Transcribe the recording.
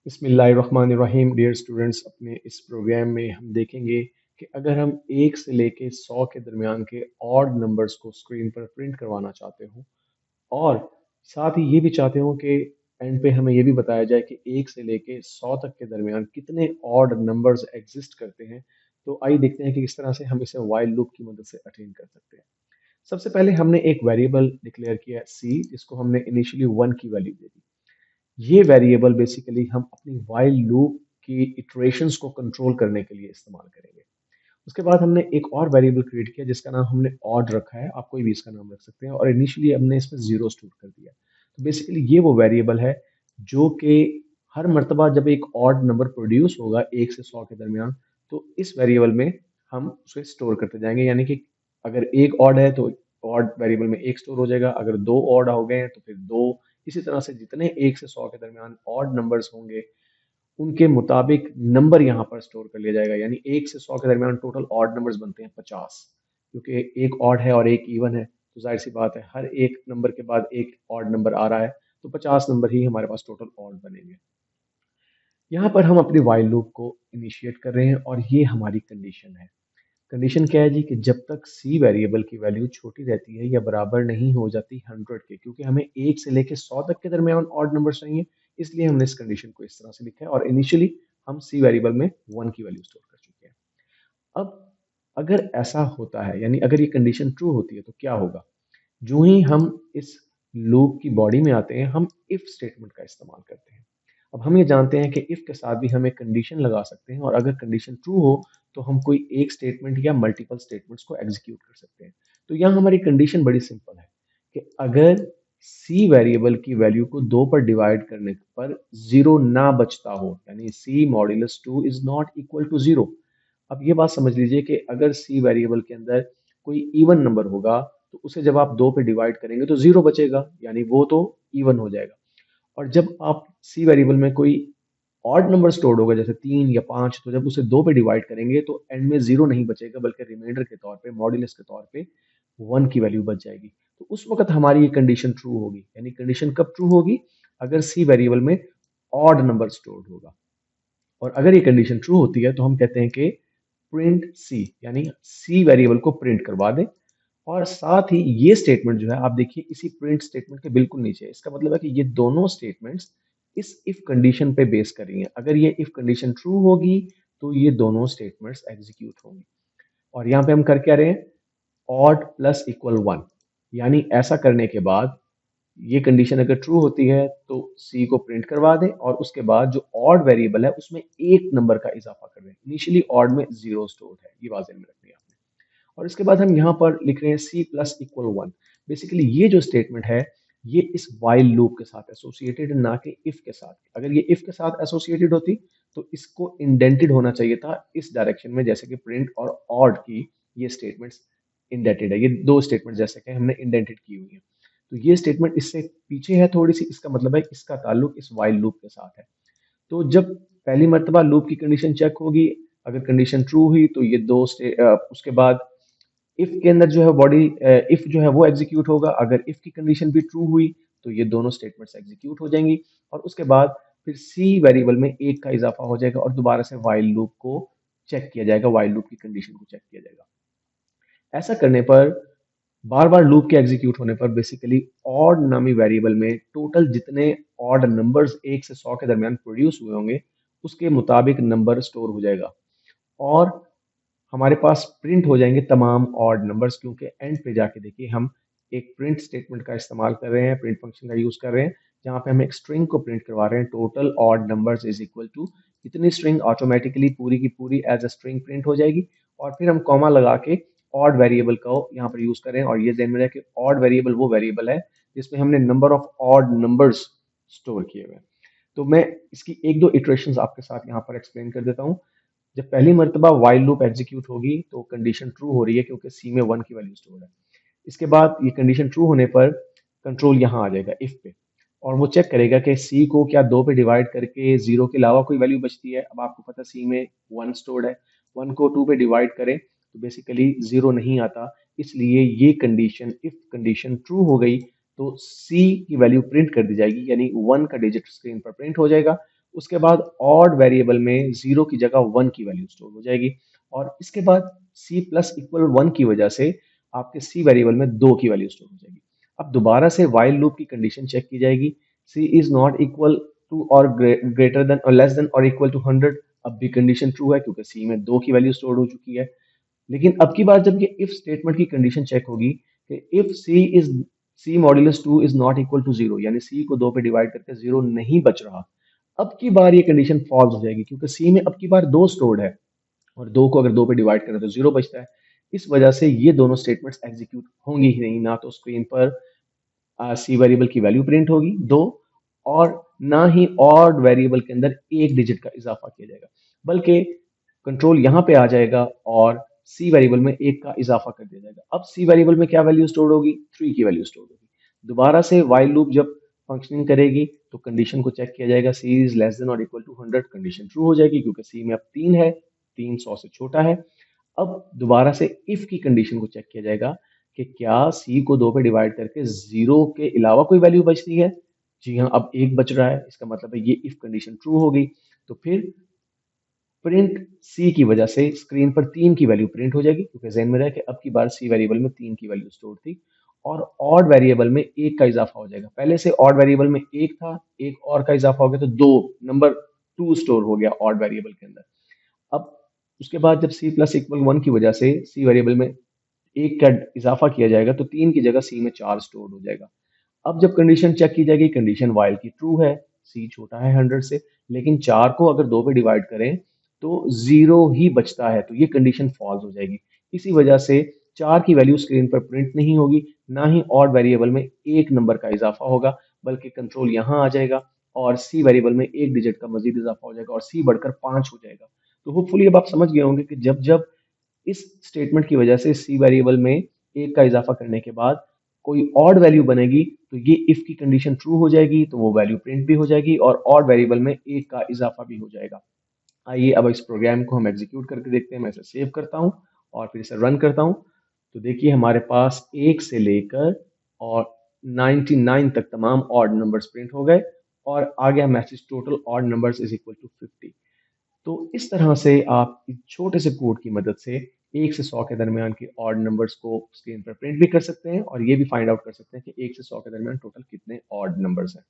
बिस्मिल्लाहिर्रहमानिर्रहीम। Dear students, अपने इस प्रोग्राम में हम देखेंगे कि अगर हम 1 से लेके 100 के दरमियान के ऑड नंबर्स को स्क्रीन पर प्रिंट करवाना चाहते हो और साथ ही ये भी चाहते हो कि एंड पे हमें ये भी बताया जाए कि 1 से लेके 100 तक के दरमियान कितने ऑड नंबर्स एग्जिस्ट करते हैं, तो आइए देखते हैं कि किस तरह से हम इसे वाइल लूप की मदद से अटेन कर सकते हैं। सबसे पहले हमने एक वेरिएबल डिक्लेयर किया सी, जिसको हमने इनिशियली 1 की वैल्यू दे दी। ये वेरिएबल बेसिकली हम अपनी वाइल लूप की इटरेशंस को कंट्रोल करने के लिए इस्तेमाल करेंगे। उसके बाद हमने एक और वेरिएबल क्रिएट किया जिसका नाम हमने ऑड रखा है, आप कोई भी इसका नाम रख सकते हैं, और इनिशियली हमने इसमें जीरो स्टोर कर दिया। तो बेसिकली ये वो वेरिएबल है जो कि हर मर्तबा जब एक ऑड नंबर प्रोड्यूस होगा 1 से 100 के दरमियान, तो इस वेरिएबल में हम उसे स्टोर करते जाएंगे। यानी कि अगर एक ऑड है तो ऑड वेरिएबल में एक स्टोर हो जाएगा, अगर दो ऑड हो गए हैं तो फिर दो। इसी तरह से जितने 1 से 100 के दरमियान ऑड नंबर्स होंगे उनके मुताबिक नंबर यहाँ पर स्टोर कर लिया जाएगा। यानी 1 से 100 के दरमियान टोटल ऑड नंबर्स बनते हैं 50, क्योंकि एक ऑड है और एक इवन है, तो जाहिर सी बात है हर एक नंबर के बाद एक ऑड नंबर आ रहा है, तो 50 नंबर ही हमारे पास टोटल ऑड बनेंगे। यहाँ पर हम अपनी वाइल लूप को इनिशिएट कर रहे हैं और ये हमारी कंडीशन है। कंडीशन क्या है जी, कि जब तक सी वेरिएबल की वैल्यू छोटी रहती है या बराबर नहीं हो जाती 100 के, क्योंकि हमें 1 से लेके 100 तक के दरमियान ऑड नंबर चाहिए, इसलिए हमने इस कंडीशन को इस तरह से लिखा है और इनिशियली हम सी वेरिएबल में 1 की वैल्यू स्टोर कर चुके हैं। अब अगर ऐसा होता है, यानी अगर ये कंडीशन ट्रू होती है, तो क्या होगा? जो ही हम इस लूप की बॉडी में आते हैं, हम इफ स्टेटमेंट का इस्तेमाल करते हैं। अब हम ये जानते हैं कि इफ के साथ भी हम एक कंडीशन लगा सकते हैं और अगर कंडीशन ट्रू हो तो हम कोई एक स्टेटमेंट या मल्टीपल स्टेटमेंट्स को एग्जीक्यूट कर सकते हैं। तो यहाँ हमारी कंडीशन बड़ी सिंपल है कि अगर सी वेरिएबल की वैल्यू को दो पर डिवाइड करने पर जीरो ना बचता हो, यानी C modulus 2 is not equal to zero. अब ये बात समझ लीजिए कि अगर सी वेरिएबल के अंदर कोई इवन नंबर होगा तो उसे जब आप दो पे डिवाइड करेंगे तो जीरो बचेगा, यानी वो तो इवन हो जाएगा। और जब आप सी वेरिएबल में कोई ऑड नंबर स्टोर्ड होगा जैसे 3 या 5, तो जब उसे दो पे डिवाइड करेंगे तो एंड में जीरो नहीं बचेगा, बल्कि रिमाइंडर के तौर पे, मॉड्यूलस के तौर पे 1 की वैल्यू बच जाएगी। तो उस वक्त हमारी ये कंडीशन ट्रू होगी। यानी कंडीशन कब ट्रू होगी? अगर सी वेरिएबल में ऑड नंबर स्टोर्ड होगा। और अगर ये कंडीशन ट्रू होती है तो हम कहते हैं कि प्रिंट सी, यानी सी वेरिएबल को प्रिंट करवा दें। और साथ ही ये स्टेटमेंट जो है, आप देखिए इसी प्रिंट स्टेटमेंट के बिल्कुल नीचे, इसका मतलब है कि ये दोनों स्टेटमेंट्स इस इफ कंडीशन पे बेस कर रही हैं। अगर ये इफ कंडीशन ट्रू होगी तो ये दोनों स्टेटमेंट्स एग्जीक्यूट होंगी। और यहाँ पे हम कर क्या रहे हैं? Odd plus equal 1। यानी ऐसा करने के बाद ये कंडीशन अगर ट्रू होती है तो सी को प्रिंट करवा दें और उसके बाद जो ऑड वेरिएबल है उसमें एक नंबर का इजाफा कर दें। इनिशियली ऑड में जीरो स्टोर है, ये बात ध्यान में रखनी है आपने। और इसके बाद हम यहाँ पर लिख रहे हैं सी प्लस इक्वल 1। बेसिकली ये जो स्टेटमेंट है ये इस वाइल लूप के साथ एसोसिएटेड, ना कि इफ के साथ। अगर ये इफ के साथ एसोसिएटेड होती तो इसको इंडेंटेड होना चाहिए था इस डायरेक्शन में, जैसे कि प्रिंट और ऑड की ये स्टेटमेंट्स इंडेंटेड है। ये दो स्टेटमेंट जैसे कि हमने इंडेंटेड की हुई है, तो ये स्टेटमेंट इससे पीछे है थोड़ी सी, इसका मतलब है इसका ताल्लुक इस वाइल लूप के साथ है। तो जब पहली मर्तबा लूप की कंडीशन चेक होगी, अगर कंडीशन ट्रू हुई तो ये उसके बाद इफ के अंदर जो है बॉडी इफ जो है वो एग्जीक्यूट होगा। अगर इफ की कंडीशन भी ट्रू हुई तो ये दोनों स्टेटमेंट्स एग्जीक्यूट हो जाएंगी और उसके बाद फिर सी वेरिएबल में एक का इजाफा हो जाएगा और दोबारा से वाइल लूप को चेक किया जाएगा, वाइल लूप की कंडीशन को चेक किया जाएगा। ऐसा करने पर, बार बार लूप के एग्जीक्यूट होने पर, बेसिकली ऑड नामी वेरिएबल में टोटल जितने ऑड नंबर्स 1 से 100 के दरमियान प्रोड्यूस हुए होंगे उसके मुताबिक नंबर स्टोर हो जाएगा और हमारे पास प्रिंट हो जाएंगे तमाम ऑड नंबर्स। क्योंकि एंड पे जाके देखिए हम एक प्रिंट स्टेटमेंट का इस्तेमाल कर रहे हैं, प्रिंट फंक्शन का यूज कर रहे हैं, जहाँ पे हम एक स्ट्रिंग को प्रिंट करवा रहे हैं, total odd numbers is equal to. इतनी स्ट्रिंग ऑटोमेटिकली पूरी की पूरी एज अ स्ट्रिंग प्रिंट हो जाएगी और फिर हम कॉमा लगा के ऑड वेरिएबल का यहाँ पर यूज कर रहे हैं। और ये ध्यान में रखें कि ऑड वेरिएबल वो वेरिएबल है जिसमें हमने number of odd numbers store किए हुए हैं। तो मैं इसकी एक दो इटरेशंस आपके साथ यहाँ पर एक्सप्लेन कर देता हूँ। जब पहली मर्तबा वाइल लूप एग्जीक्यूट होगी तो कंडीशन ट्रू हो रही है क्योंकि सी में 1 की वैल्यू स्टोर है। इसके बाद ये कंडीशन ट्रू होने पर कंट्रोल यहाँ आ जाएगा इफ पे और वो चेक करेगा कि सी को क्या दो पे डिवाइड करके जीरो के अलावा कोई वैल्यू बचती है। अब आपको पता सी में 1 स्टोर्ड है, 1 को 2 पे डिवाइड करें तो बेसिकली जीरो नहीं आता। इसलिए ये कंडीशन, इफ कंडीशन ट्रू हो गई तो सी की वैल्यू प्रिंट कर दी जाएगी, यानी 1 का डिजिट स्क्रीन पर प्रिंट हो जाएगा। उसके बाद ऑड वेरिएबल में 0 की जगह 1 की वैल्यू स्टोर हो जाएगी। और इसके बाद c प्लस इक्वल 1 की वजह से आपके c वेरिएबल में 2 की वैल्यू स्टोर हो जाएगी। अब दोबारा से while लूप की कंडीशन चेक की जाएगी, c is not equal to और ग्रेटर देन और लेस देन और इक्वल टू 100। अब भी कंडीशन ट्रू है क्योंकि c में 2 की वैल्यू स्टोर हो चुकी है। लेकिन अब की बार जब ये इफ स्टेटमेंट की कंडीशन चेक होगी कि if c modulus 2 is not equal to 0, यानी c को 2 पे डिवाइड करके 0 नहीं बच रहा, अब की बार ये कंडीशन फॉल्स हो जाएगी क्योंकि c में अब की बार 2 स्टोर्ड है और 2 को अगर 2 पे डिवाइड करें तो 0 बचता है। इस वजह से ये दोनों स्टेटमेंट्स एग्जीक्यूट होंगी ही नहीं, ना तो स्क्रीन पर सी वेरिएबल की वैल्यू प्रिंट होगी 2, और ना ही ऑड वेरिएबल के अंदर एक डिजिट का इजाफा किया जाएगा, बल्कि कंट्रोल यहाँ पे आ जाएगा और सी वेरिएबल में एक का इजाफा कर दिया जाएगा। अब सी वेरिएबल में क्या वैल्यू स्टोर होगी, 3 की वैल्यू स्टोर होगी। दोबारा से वाइल लूप जब फंक्शनिंग करेगी तो कंडीशन को चेक किया जाएगा, सी इज लेस देन और इक्वल टू 100, कंडीशन ट्रू हो जाएगी क्योंकि सी में अब 3 है, 3 100 से छोटा है। अब दोबारा से इफ की कंडीशन को चेक किया जाएगा कि क्या सी को 2 पे डिवाइड करके 0 के अलावा कोई वैल्यू बचती है। जी हाँ, अब 1 बच रहा है, इसका मतलब है ये इफ कंडीशन ट्रू हो गई। तो फिर प्रिंट सी की वजह से स्क्रीन पर 3 की वैल्यू प्रिंट हो जाएगी क्योंकि ज़हन में रहे कि अब की बार सी वेरिएबल में 3 की वैल्यू स्टोर थी। और ऑड वेरिएबल में 1 का इजाफा हो जाएगा। पहले से ऑड वेरिएबल में 1 था, एक और का इजाफा हो गया तो 2 नंबर 2 स्टोर हो गया ऑड वेरिएबल के अंदर। अब उसके बाद जब c प्लस इक्वल 1 की वजह से c वेरिएबल में 1 का इजाफा किया जाएगा तो 3 की जगह c में 4 स्टोर हो जाएगा। अब जब कंडीशन चेक की जाएगी, कंडीशन वाइल की ट्रू है, c छोटा है 100 से, लेकिन 4 को अगर 2 पे डिवाइड करें तो 0 ही बचता है, तो ये कंडीशन फॉल्स हो जाएगी। इसी वजह से 4 की वैल्यू स्क्रीन पर प्रिंट नहीं होगी, ना ही ऑड वेरिएबल में एक नंबर का इजाफा होगा, बल्कि कंट्रोल यहाँ आ जाएगा और सी वेरिएबल में एक डिजिट का मजीद इजाफा हो जाएगा और सी बढ़कर 5 हो जाएगा। तो होपफुली अब आप समझ गए होंगे कि जब जब इस स्टेटमेंट की वजह से सी वेरिएबल में एक का इजाफा करने के बाद कोई ऑड वैल्यू बनेगी तो ये इफ की कंडीशन ट्रू हो जाएगी, तो वो वैल्यू प्रिंट भी हो जाएगी और ऑड वेरिएबल में एक का इजाफा भी हो जाएगा। आइए अब इस प्रोग्राम को हम एग्जीक्यूट करके देखते हैं। मैं इसे सेव करता हूँ और फिर इसे रन करता हूँ। तो देखिए हमारे पास 1 से लेकर और 99 तक तमाम ऑड नंबर्स प्रिंट हो गए और आ गया message total odd numbers is equal to 50। तो इस तरह से आप इस छोटे से कोड की मदद से 1 से 100 के दरमियान के ऑड नंबर्स को स्क्रीन पर प्रिंट भी कर सकते हैं और ये भी फाइंड आउट कर सकते हैं कि 1 से 100 के दरमियान टोटल कितने ऑड नंबर्स हैं।